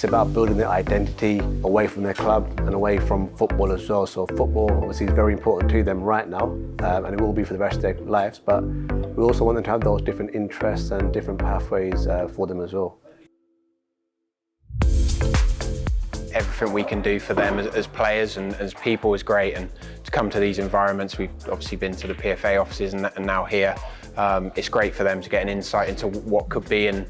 It's about building their identity away from their club and away from football as well. So football obviously is very important to them right now, and it will be for the rest of their lives, but we also want them to have those different interests and different pathways for them as well. Everything we can do for them as players and as people is great, and to come to these environments, we've obviously been to the PFA offices and now here, it's great for them to get an insight into what could be and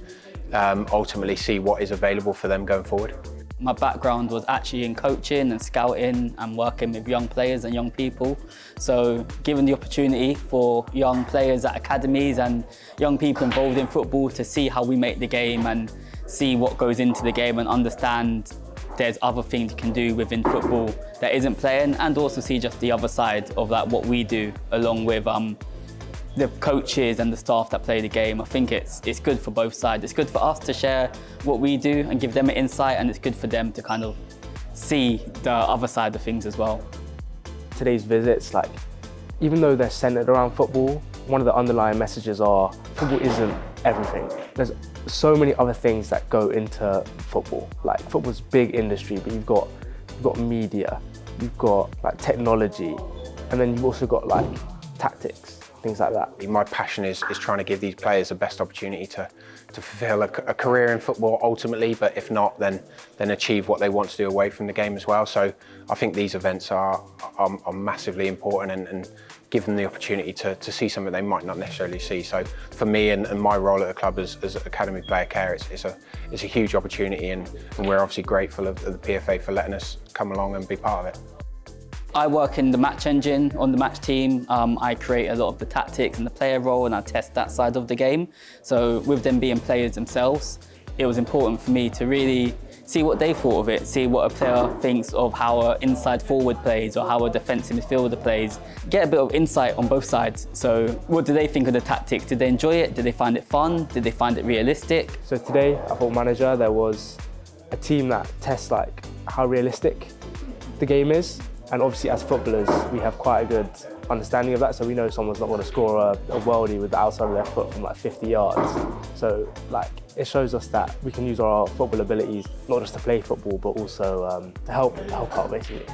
ultimately see what is available for them going forward. My background was actually in coaching and scouting and working with young players and young people. So given the opportunity for young players at academies and young people involved in football to see how we make the game and see what goes into the game and understand there's other things you can do within football that isn't playing, and also see just the other side of that, what we do along with the coaches and the staff that play the game. I think it's good for both sides. It's good for us to share what we do and give them an insight, and it's good for them to kind of see the other side of things as well. Today's visits, even though they're centered around football, one of the underlying messages are football isn't everything. There's so many other things that go into football. Football's a big industry, but you've got media, you've got technology, and then you've also got tactics, things like that. My passion is trying to give these players the best opportunity to fulfil a career in football ultimately, but if not, then achieve what they want to do away from the game as well. So I think these events are massively important and give them the opportunity to see something they might not necessarily see. So for me and my role at the club as Academy Player Care, it's a huge opportunity, and we're obviously grateful of the PFA for letting us come along and be part of it. I work in the match engine on the match team. I create a lot of the tactics and the player role, and I test that side of the game. So with them being players themselves, it was important for me to really see what they thought of it, see what a player thinks of how an inside forward plays or how a defensive midfielder plays. Get a bit of insight on both sides. So what do they think of the tactics? Did they enjoy it? Did they find it fun? Did they find it realistic? So today, at Football Manager, there was a team that tests how realistic the game is. And obviously as footballers, we have quite a good understanding of that. So we know someone's not going to score a worldie with the outside of their foot from 50 yards. So it shows us that we can use our football abilities, not just to play football, but also to help out basically.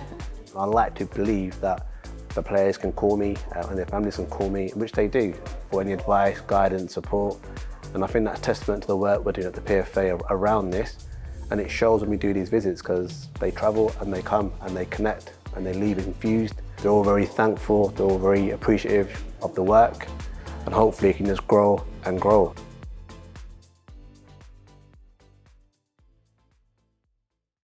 I like to believe that the players can call me and their families can call me, which they do, for any advice, guidance, support. And I think that's a testament to the work we're doing at the PFA around this. And it shows when we do these visits, because they travel and they come and they connect and they leave infused. They're all very thankful, they're all very appreciative of the work, and hopefully it can just grow and grow.